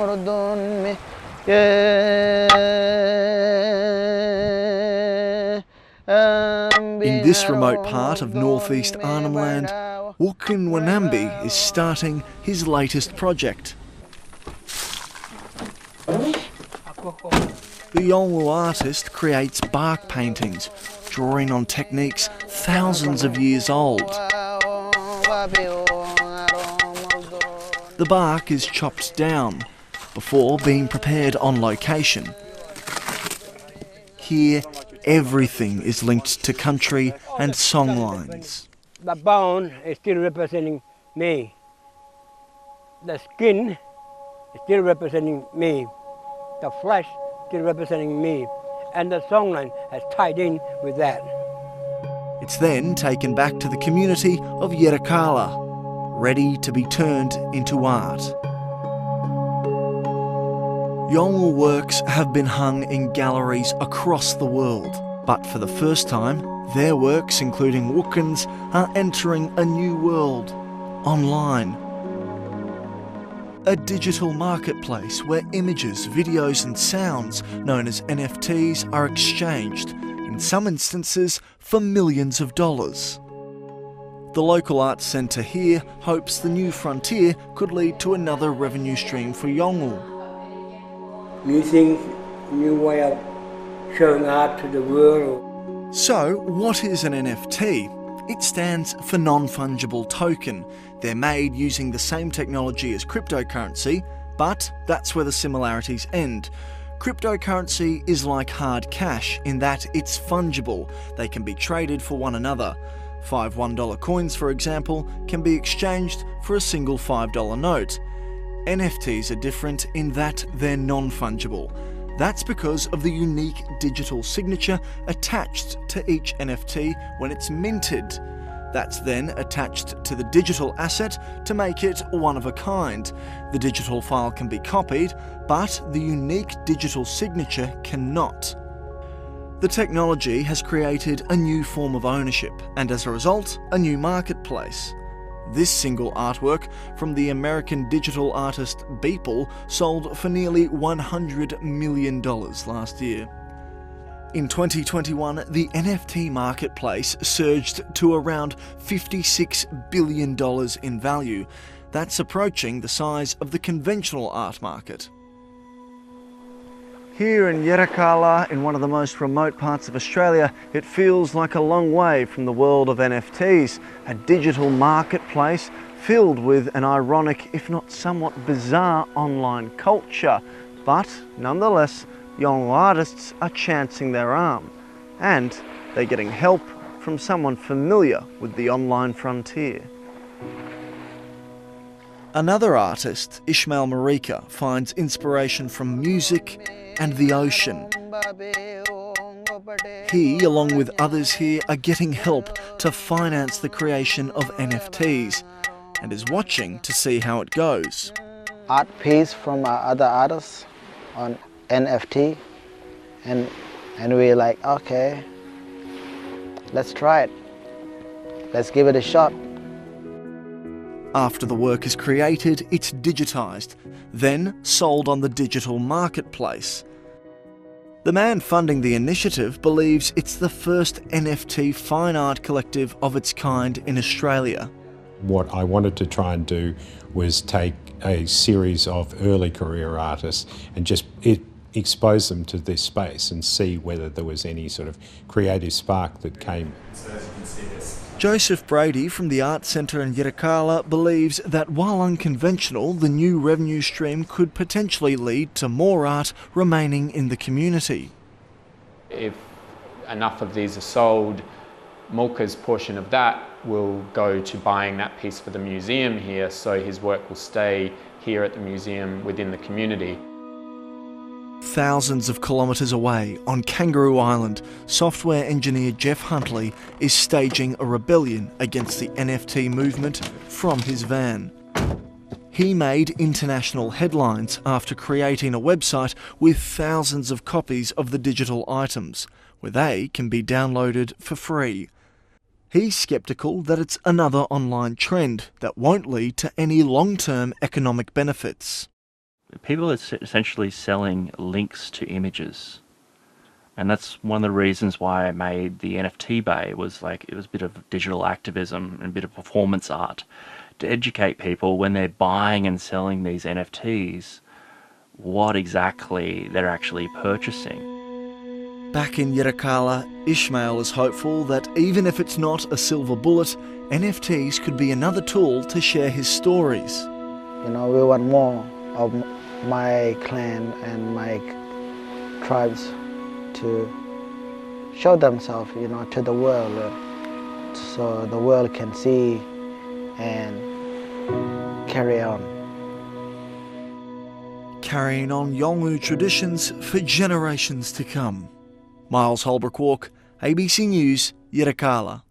In this remote part of northeast Arnhem Land, Wokin is starting his latest project. The Yolngu artist creates bark paintings, drawing on techniques thousands of years old. The bark is chopped down before being prepared on location. Here, everything is linked to country and songlines. The bone is still representing me. The skin is still representing me. The flesh still representing me. And the songline has tied in with that. It's then taken back to the community of Yerakala, ready to be turned into art. Yolngu works have been hung in galleries across the world, but for the first time, their works, including Wokin's, are entering a new world, online. A digital marketplace where images, videos and sounds, known as NFTs, are exchanged, in some instances for millions of dollars. The local arts centre here hopes the new frontier could lead to another revenue stream for Yolngu. Using a new way of showing art to the world. So, what is an NFT? It stands for non-fungible token. They're made using the same technology as cryptocurrency, but that's where the similarities end. Cryptocurrency is like hard cash in that it's fungible. They can be traded for one another. 5 $1 coins, for example, can be exchanged for a single $5 note. NFTs are different in that they're non-fungible. That's because of the unique digital signature attached to each NFT when it's minted. That's then attached to the digital asset to make it one of a kind. The digital file can be copied, but the unique digital signature cannot. The technology has created a new form of ownership, and as a result, a new marketplace. This single artwork from the American digital artist Beeple sold for nearly $100 million last year. In 2021, the NFT marketplace surged to around $56 billion in value. That's approaching the size of the conventional art market. Here in Yerakala, in one of the most remote parts of Australia, it feels like a long way from the world of NFTs, a digital marketplace filled with an ironic, if not somewhat bizarre, online culture. But nonetheless, young artists are chancing their arm, and they're getting help from someone familiar with the online frontier. Another artist, Ishmael Marika, finds inspiration from music and the ocean. He, along with others here, are getting help to finance the creation of NFTs and is watching to see how it goes. Art piece from other artists on NFT, and we're like, okay, let's try it. Let's give it a shot. After the work is created, it's digitised, then sold on the digital marketplace. The man funding the initiative believes it's the first NFT fine art collective of its kind in Australia. What I wanted to try and do was take a series of early career artists and just expose them to this space and see whether there was any sort of creative spark that came. So as you can see this. Joseph Brady from the Art Centre in Yerakala believes that while unconventional, the new revenue stream could potentially lead to more art remaining in the community. If enough of these are sold, Mulca's portion of that will go to buying that piece for the museum here, so his work will stay here at the museum within the community. Thousands of kilometres away, on Kangaroo Island, software engineer Jeff Huntley is staging a rebellion against the NFT movement from his van. He made international headlines after creating a website with thousands of copies of the digital items, where they can be downloaded for free. He's sceptical that it's another online trend that won't lead to any long-term economic benefits. people are essentially selling links to images. And that's one of the reasons why I made the NFT Bay. Was like, it was a bit of digital activism and a bit of performance art to educate people when they're buying and selling these NFTs what exactly they're actually purchasing. Back in Yirrkala, Ishmael is hopeful that even if it's not a silver bullet, NFTs could be another tool to share his stories. You know, we want more of my clan and my tribes to show themselves, you know, to the world, so the world can see and carry on. Carrying on Yolngu traditions for generations to come. Miles Houlbrook-Walk, ABC News, Yirrkala.